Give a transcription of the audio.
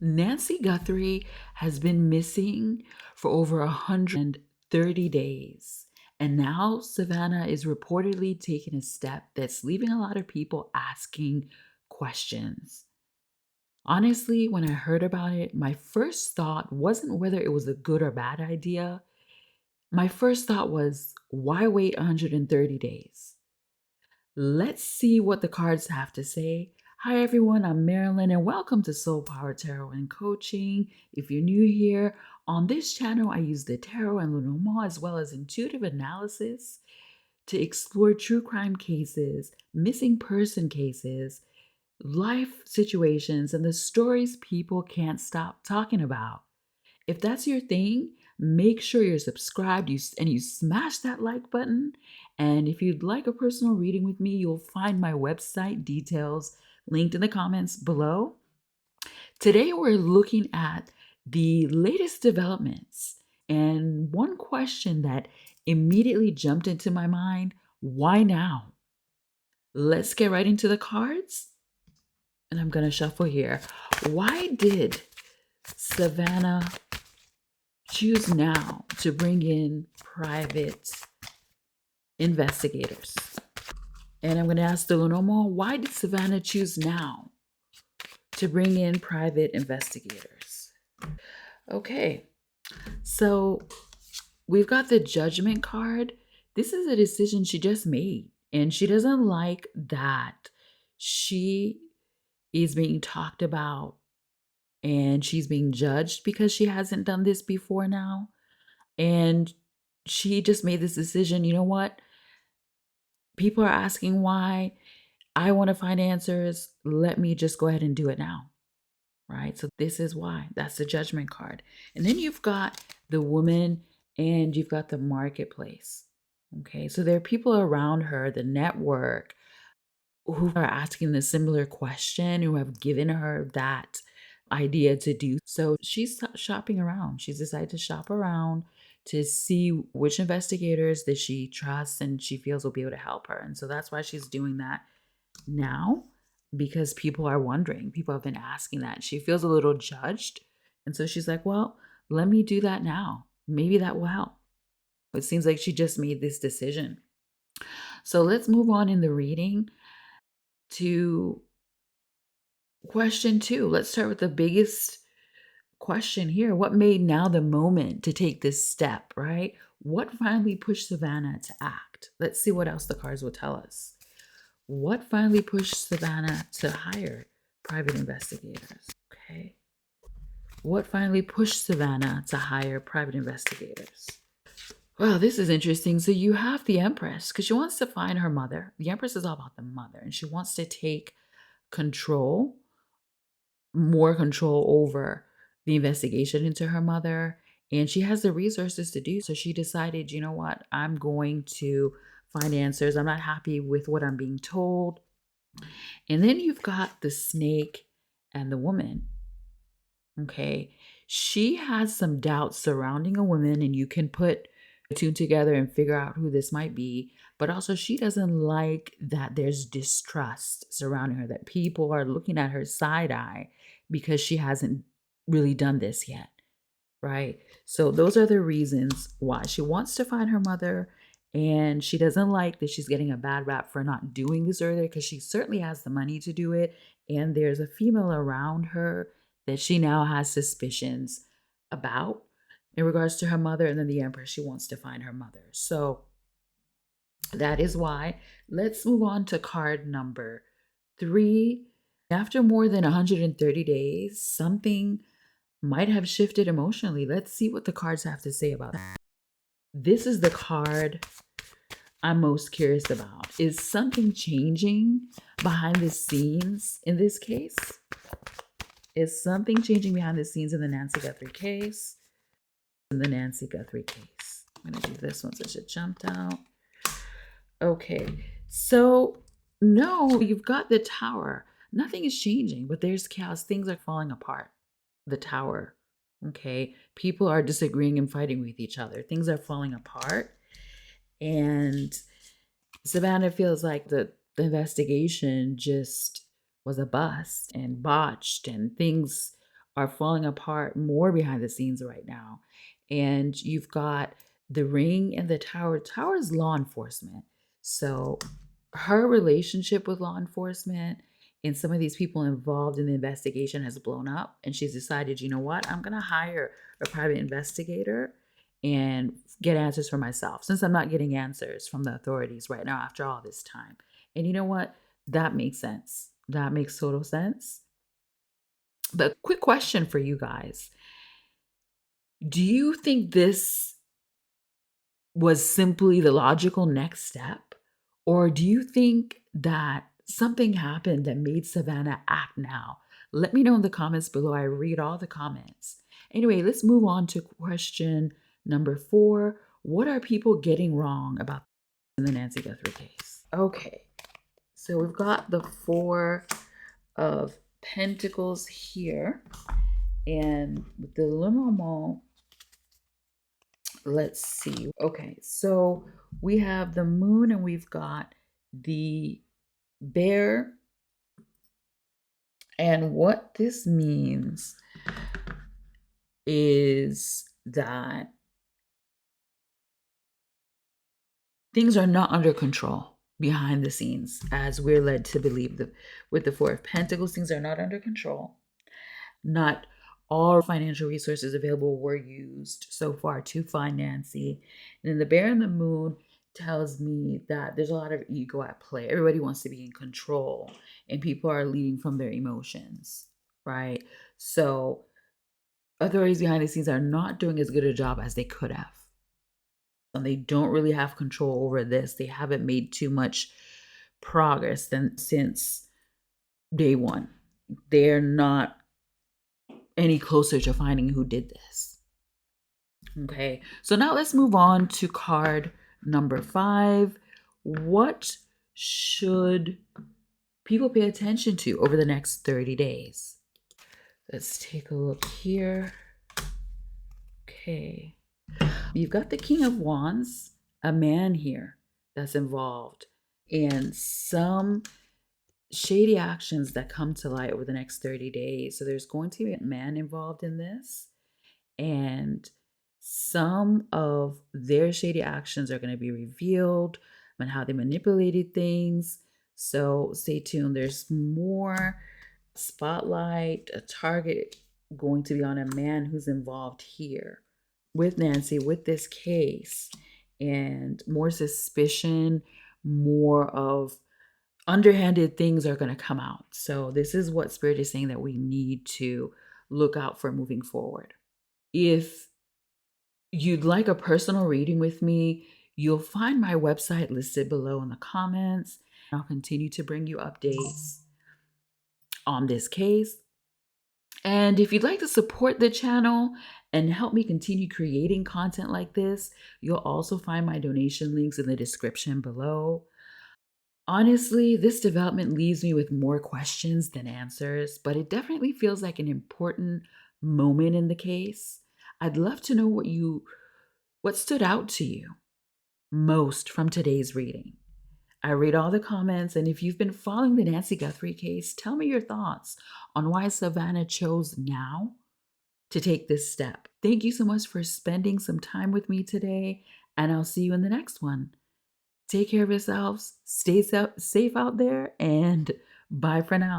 Nancy Guthrie has been missing for over 130 days. And now Savannah is reportedly taking a step that's leaving a lot of people asking questions. Honestly, when I heard about it, my first thought wasn't whether it was a good or bad idea. My first thought was, why wait 130 days? Let's see what the cards have to say. Hi, everyone. I'm Marilyn, and welcome to Soul Power Tarot and Coaching. If you're new here, on this channel, I use the tarot and Lenormand as well as intuitive analysis to explore true crime cases, missing person cases, life situations, and the stories people can't stop talking about. If that's your thing, make sure you're subscribed and you smash that like button. And if you'd like a personal reading with me, you'll find my website details linked in the comments below. Today, we're looking at the latest developments. And one question that immediately jumped into my mind: why now? Let's get right into the cards. And I'm going to shuffle here. Why did Savannah choose now to bring in private investigators? And I'm going to ask the Lenormand, why did Savannah choose now to bring in private investigators? Okay, so we've got the Judgment card. This is a decision she just made, and she doesn't like that she is being talked about and she's being judged because she hasn't done this before now. And she just made this decision. You know what? People are asking why. I want to find answers. Let me just go ahead and do it now. Right? So this is why. That's the Judgment card. And then you've got the Woman and you've got the Marketplace. Okay. So there are people around her, the network, who are asking the similar question, who have given her that idea to do. So she's shopping around. She's decided to shop around to see which investigators that she trusts and she feels will be able to help her. And so that's why she's doing that now, because people are wondering. People have been asking that. She feels a little judged. And so she's like, well, let me do that now. Maybe that will help. It seems like she just made this decision. So let's move on in the reading to question 2. Let's start with the biggest question here. What made now the moment to take this step, right? What finally pushed Savannah to act? Let's see what else the cards will tell us. What finally pushed Savannah to hire private investigators? Okay. What finally pushed Savannah to hire private investigators? Well, this is interesting. So you have the Empress because she wants to find her mother. The Empress is all about the mother, and she wants to take control, more control over the investigation into her mother. And she has the resources to do so. She decided, you know what, I'm going to find answers. I'm not happy with what I'm being told. And then you've got the Snake and the Woman. Okay. She has some doubts surrounding a woman, and you can put two together and figure out who this might be. But also, she doesn't like that there's distrust surrounding her, that people are looking at her side eye because she hasn't really done this yet. Right. So, those are the reasons why she wants to find her mother. And she doesn't like that she's getting a bad rap for not doing this earlier because she certainly has the money to do it. And there's a female around her that she now has suspicions about in regards to her mother. And then the Empress, she wants to find her mother. So that is why. Let's move on to card number 3. After more than 130 days, something might have shifted emotionally. Let's see what the cards have to say about that. This is the card I'm most curious about. Is something changing behind the scenes in this case? Is something changing behind the scenes in the Nancy Guthrie case? In the Nancy Guthrie case. I'm going to do this one since it jumped out. Okay. So, no, you've got the Tower. Nothing is changing, but there's chaos. Things are falling apart. The Tower. Okay. People are disagreeing and fighting with each other. Things are falling apart. And Savannah feels like the investigation just was a bust and botched, and things are falling apart more behind the scenes right now. And you've got the ring and the tower. Tower is law enforcement. So her relationship with law enforcement and some of these people involved in the investigation has blown up. And she's decided, you know what? I'm going to hire a private investigator and get answers for myself since I'm not getting answers from the authorities right now after all this time. And you know what? That makes sense. That makes total sense. But quick question for you guys. Do you think this was simply the logical next step? Or do you think that something happened that made Savannah act now? Let me know in the comments below. I read all the comments. Anyway, let's move on to question number 4. What are people getting wrong about in the Nancy Guthrie case? Okay, so we've got the 4 of Pentacles here. And with the Lenormand, let's see. Okay, so we have the moon and we've got the bear. And what this means is that things are not under control behind the scenes, as we're led to believe. With the 4 of Pentacles, things are not under control. Not all financial resources available were used so far to fund Nancy. And then the bear and the moon tells me that there's a lot of ego at play. Everybody wants to be in control, and people are leading from their emotions, right? So authorities behind the scenes are not doing as good a job as they could have. And they don't really have control over this. They haven't made too much progress since day one. They're not any closer to finding who did this. Okay, so now let's move on to card number 5. What should people pay attention to over the next 30 days? Let's take a look here. Okay, you've got the King of Wands, a man here that's involved, and some shady actions that come to light over the next 30 days. So there's going to be a man involved in this, and some of their shady actions are going to be revealed and how they manipulated things. So stay tuned. There's more spotlight, a target going to be on a man who's involved here with Nancy, with this case, and more suspicion, more of underhanded things are going to come out. So this is what Spirit is saying that we need to look out for moving forward. If you'd like a personal reading with me, you'll find my website listed below in the comments. I'll continue to bring you updates on this case. And if you'd like to support the channel and help me continue creating content like this, you'll also find my donation links in the description below. Honestly, this development leaves me with more questions than answers, but it definitely feels like an important moment in the case. I'd love to know what stood out to you most from today's reading. I read all the comments, and if you've been following the Nancy Guthrie case, tell me your thoughts on why Savannah chose now to take this step. Thank you so much for spending some time with me today, and I'll see you in the next one. Take care of yourselves, stay safe out there, and bye for now.